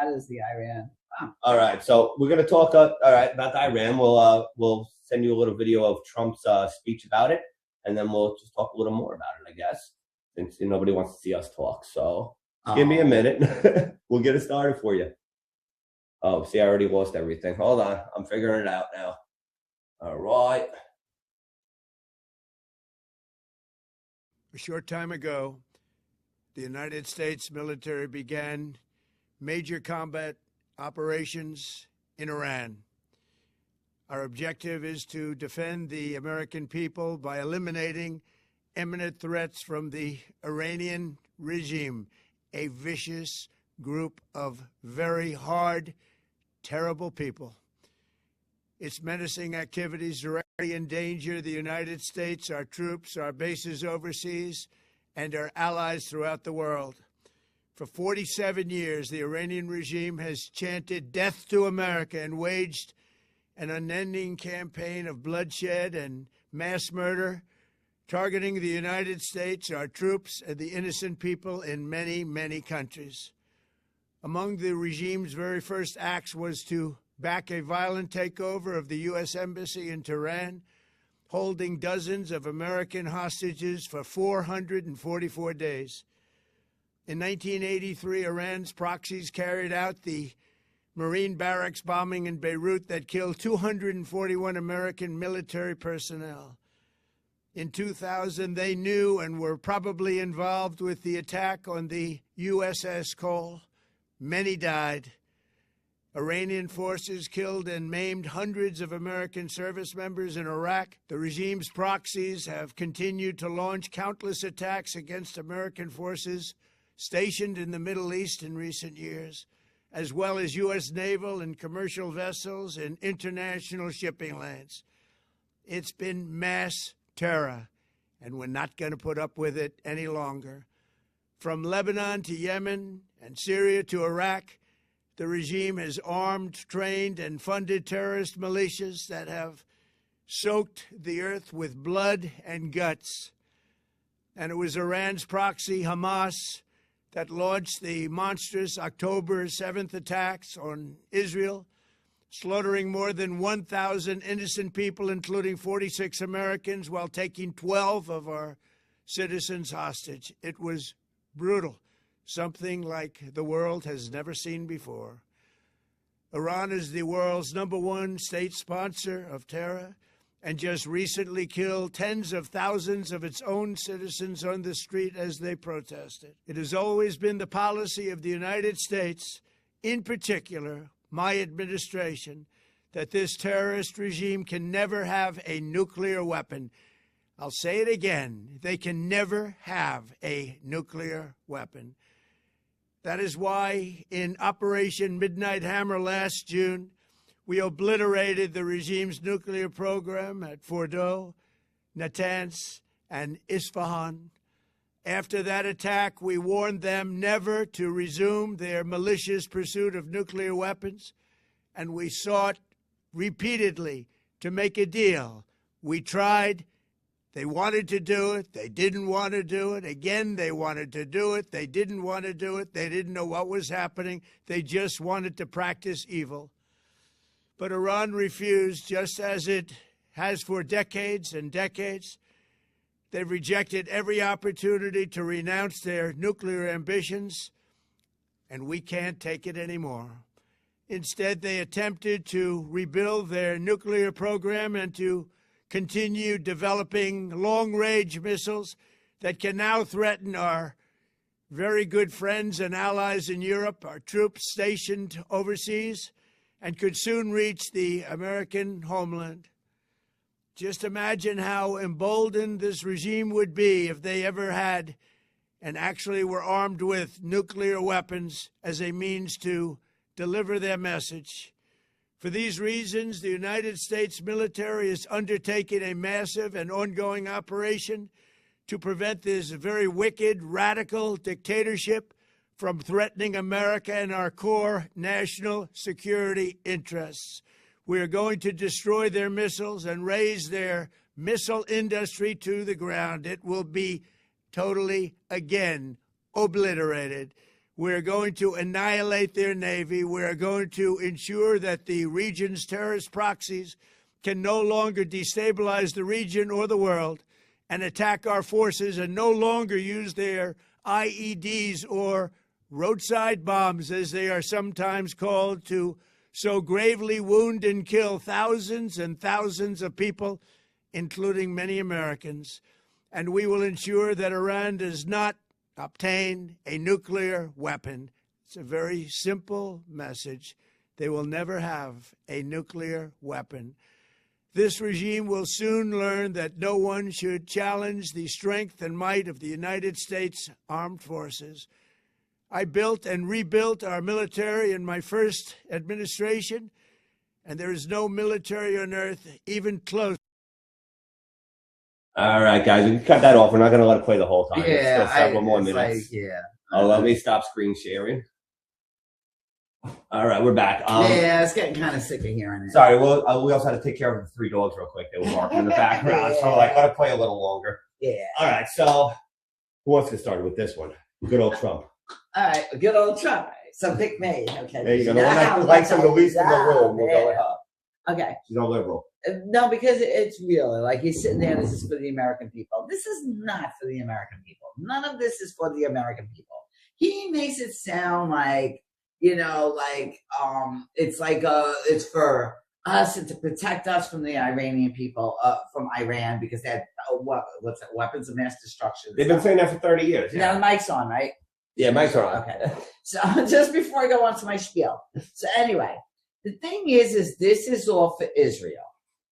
That is the Iran. Wow. All right, so we're going to talk all right, about the Iran. We'll send you a little video of Trump's speech about it, and then we'll just talk a little more about it, I guess, since nobody wants to see us talk. So give me a minute. We'll get it started for you. Oh, see, I already lost everything. Hold on. I'm figuring it out now. All right. A short time ago, the United States military began major combat operations in Iran. Our objective is to defend the American people by eliminating imminent threats from the Iranian regime, a vicious group of very hard, terrible people. Its menacing activities directly endanger the United States, our troops, our bases overseas, and our allies throughout the world. For 47 years, the Iranian regime has chanted death to America and waged an unending campaign of bloodshed and mass murder, targeting the United States, our troops, and the innocent people in many, many countries. Among the regime's very first acts was to back a violent takeover of the U.S. Embassy in Tehran, holding dozens of American hostages for 444 days. In 1983, Iran's proxies carried out the Marine barracks bombing in Beirut that killed 241 American military personnel. In 2000, they knew and were probably involved with the attack on the USS Cole. Many died. Iranian forces killed and maimed hundreds of American service members in Iraq. The regime's proxies have continued to launch countless attacks against American forces stationed in the Middle East in recent years, as well as U.S. naval and commercial vessels and international shipping lanes. It's been mass terror, and we're not going to put up with it any longer. From Lebanon to Yemen and Syria to Iraq, the regime has armed, trained, and funded terrorist militias that have soaked the earth with blood and guts. And it was Iran's proxy, Hamas, that launched the monstrous October 7th attacks on Israel, slaughtering more than 1,000 innocent people, including 46 Americans, while taking 12 of our citizens hostage. It was brutal, something like the world has never seen before. Iran is the world's #1 state sponsor of terror and just recently killed tens of thousands of its own citizens on the street as they protested. It has always been the policy of the United States, in particular my administration, that this terrorist regime can never have a nuclear weapon. I'll say it again, they can never have a nuclear weapon. That is why in Operation Midnight Hammer last June, we obliterated the regime's nuclear program at Fordow, Natanz, and Isfahan. After that attack, we warned them never to resume their malicious pursuit of nuclear weapons, and we sought repeatedly to make a deal. We tried. They wanted to do it. They didn't want to do it. Again, they wanted to do it. They didn't want to do it. They didn't know what was happening. They just wanted to practice evil. But Iran refused, just as it has for decades and decades. They've rejected every opportunity to renounce their nuclear ambitions, and we can't take it anymore. Instead, they attempted to rebuild their nuclear program and to continue developing long-range missiles that can now threaten our very good friends and allies in Europe, our troops stationed overseas, and could soon reach the American homeland. Just imagine how emboldened this regime would be if they ever had and actually were armed with nuclear weapons as a means to deliver their message. For these reasons, the United States military is undertaking a massive and ongoing operation to prevent this very wicked, radical dictatorship from threatening America and our core national security interests. We are going to destroy their missiles and raise their missile industry to the ground. It will be totally, again, obliterated. We're going to annihilate their Navy. We're going to ensure that the region's terrorist proxies can no longer destabilize the region or the world and attack our forces, and no longer use their IEDs or roadside bombs, as they are sometimes called, to so gravely wound and kill thousands and thousands of people, including many Americans. And we will ensure that Iran does not obtain a nuclear weapon. It's a very simple message. They will never have a nuclear weapon. This regime will soon learn that no one should challenge the strength and might of the United States Armed Forces. I built and rebuilt our military in my first administration, and there is no military on earth even close. All right, guys, we can cut that off. We're not going to let it play the whole time. Yeah, it's still several more minutes. Let me stop screen sharing. All right, we're back. Yeah, it's getting kind of sick of hearing it. Sorry, we also had to take care of the 3 dogs real quick. They were barking in the background, so let it play a little longer. Yeah. All right, so who wants to start with this one? Good old Trump. All right, good old Trump. So pick me. Okay. There you go. The one that likes him the least in the room. We'll go with her. Okay. She's a liberal. No, because it's real. Like, he's sitting there, this is for the American people. This is not for the American people. None of this is for the American people. He makes it sound like, you know, like it's like it's for us and to protect us from the Iranian people, from Iran, because they had weapons of mass destruction. They've been saying that for 30 years. Yeah. Now the mic's on, right? Yeah, mic's on. Okay. So just before I go on to my spiel. So anyway, the thing is this is all for Israel.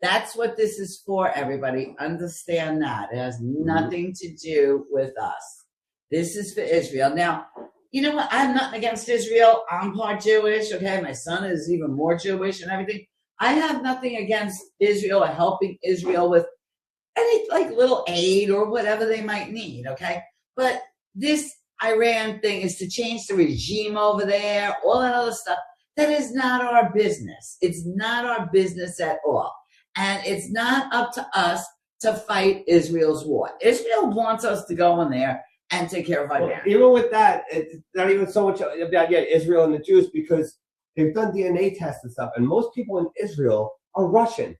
That's what this is for, everybody. Understand that. It has nothing to do with us. This is for Israel. Now, you know what? I have nothing against Israel. I'm part Jewish, okay? My son is even more Jewish and everything. I have nothing against Israel or helping Israel with any, like, little aid or whatever they might need, okay? But this Iran thing is to change the regime over there, all that other stuff. That is not our business. It's not our business at all. And it's not up to us to fight Israel's war. Israel wants us to go in there and take care of Iran. Well, even with that, it's not even so much about Israel and the Jews, because they've done DNA tests and stuff, and most people in Israel are Russian.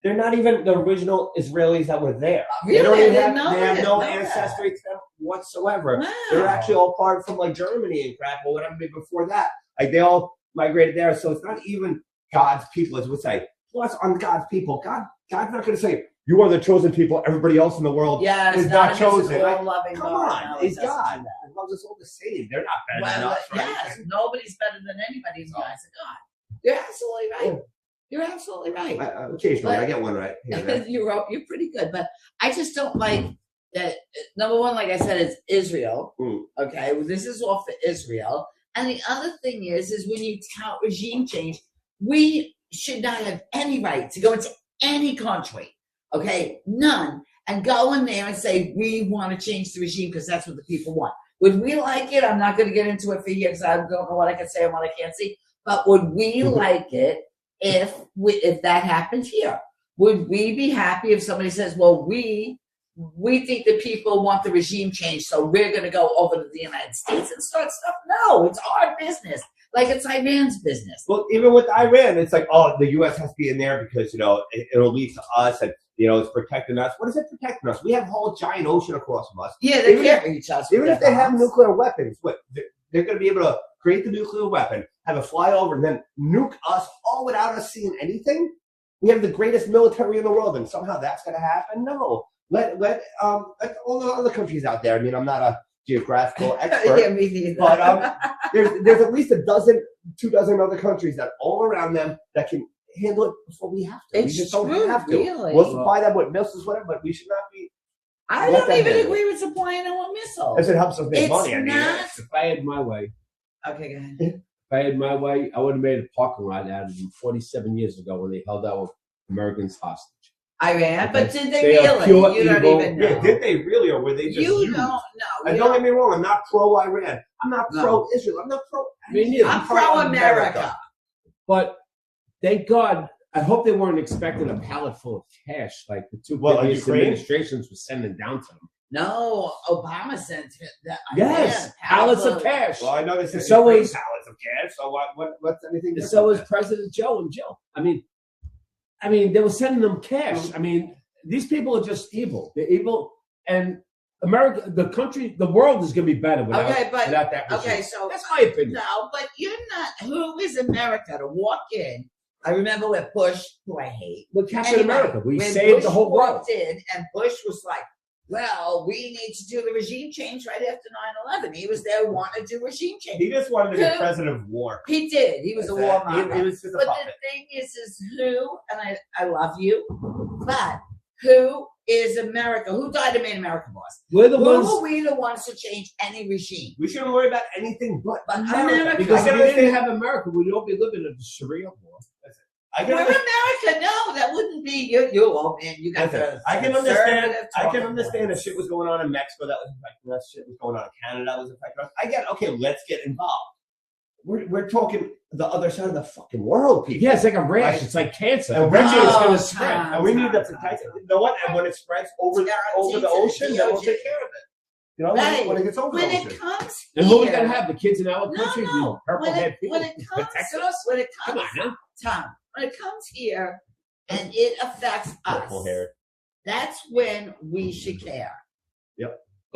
They're not even the original Israelis that were there. Really? They have no ancestry to them whatsoever. Wow. They're actually all part from like Germany and crap or whatever before that. Like they all migrated there, so it's not even God's people, as we say. Plus, on God's people, God's not going to say, you are the chosen people, everybody else in the world is not chosen. Come on, he's God. He loves us all the same. They're not better than us. Yes, nobody's better than anybody in the eyes of God. You're absolutely right. You're absolutely right. Occasionally, I get one right. You're pretty good, but I just don't like that. Number one, like I said, it's Israel. Okay, well, this is all for Israel. And the other thing is when you tout regime change, we should not have any right to go into any country, okay, none, and go in there and say, we want to change the regime because that's what the people want. Would we like it? I'm not going to get into it for you because I don't know what I can say and what I can't see, but would we like it if that happened here? Would we be happy if somebody says, well, we think the people want the regime change, so we're going to go over to the United States and start stuff? No, it's our business. Like it's Iran's business. Well, even with Iran, it's like, oh, the U.S. has to be in there because, it'll lead to us and, it's protecting us. What is it protecting us? We have a whole giant ocean across from us. Yeah, they can't reach us. Even if they have nuclear weapons, they're going to be able to create the nuclear weapon, have it fly over, and then nuke us all without us seeing anything? We have the greatest military in the world, and somehow that's going to happen? No. Let all the other countries out there. I mean, I'm not a geographical expert, yeah, me neither. But there's at least 2 dozen other countries that all around them that can handle it before we have to. We just don't have to. Really. We'll supply them with missiles, whatever, but we should not be. I don't even agree with supplying them with missiles. If it helps us make money, if I had my way. Okay, go ahead. If I had my way, I would have made a parking lot out of them 47 years ago when they held out Americans hostage. Iran, but did they really? You don't even know. Yeah, did they really, or were they just You used? don't know. And don't get me wrong, I'm not pro-Iran. I'm not pro-Israel. I'm not pro. I'm pro-America. But thank God, I hope they weren't expecting a pallet full of cash like the two previous administrations were sending down to them. No, Obama sent that. Yes, pallets of cash. Well, I know they said So is- pallets of cash. So what's anything? And so is different? President Joe and Jill. I mean, they were sending them cash. I mean, these people are just evil. They're evil, and America, the country, the world is going to be better without, without that regime. Okay, so That's my opinion. no, but you're not. Who is America to walk in? I remember with Bush, who I hate. We're Captain Anyway, America. We when saved Bush the whole world. walked in, and Bush was like, "Well, we need to do the regime change right after 9/11." He was there wanting to do regime change. He just wanted to be president of war. He did. He was a That's it. warmonger. He was just a But puppet. the thing is who, and I love you, but who is America? Who died and made America boss? We're the Who ones. are we the ones to change any regime? We shouldn't worry about anything but America. America. Because I if can we didn't understand. have America, we'd all be living in a Sharia war. I We're can understand. America. No, that wouldn't be you. Oh man, you got Listen, the. I can understand. conservative I can talking understand points. if shit was going on in Mexico that was affecting us. Shit was going on in Canada that was affecting us. I get. Okay, let's get involved. We're talking the other side of the fucking world, people. Yeah, it's like a rash. Right. It's like cancer. And Eventually, it's going Oh, to spread. Tom. And we need to protect it. You know what? And when it spreads over the ocean, then we'll take care of it. You know, Right. when it gets over When the it ocean. comes And who are we here, going to have? The kids in our country? no. The purple When head it, people? when it comes, Protect us? when it Come comes, on now. Tom, when it comes here and it affects Purple us, hair. that's when we should care.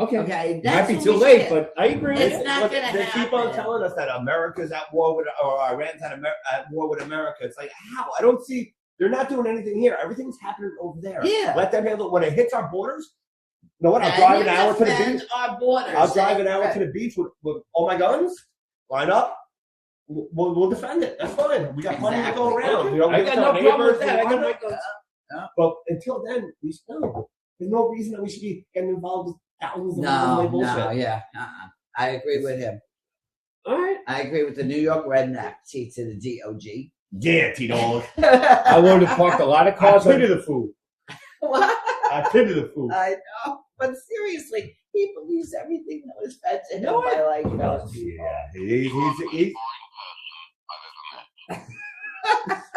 Okay. Okay, It that's might be when too we late, should- but I agree with It's you. not gonna They keep on happen. telling us that America's at war with, or Iran's at war with America. It's like, how? I don't see. They're not doing anything here. Everything's happening over there. Yeah. Let them handle it. When it hits our borders, you know what? I'll And drive you an hour to the defend beach. our borders. I'll drive an hour Right. to the beach with all my guns. Line up. We'll defend it. That's fine. We got money to go Exactly. around. You know, I we got our no problem with neighbors, that. I we got want no it. But until then, there's no reason that we should be getting involved with thousands of No, bullshit. no, yeah. I agree with him. All right. I agree with the New York redneck, T to the DOG. Yeah, T-Dog. I wanted to park a lot of I cars. pity the food. What? I pity the food. I know, but seriously, he believes everything that was fed to him No, by like those people. Yeah,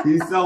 he's so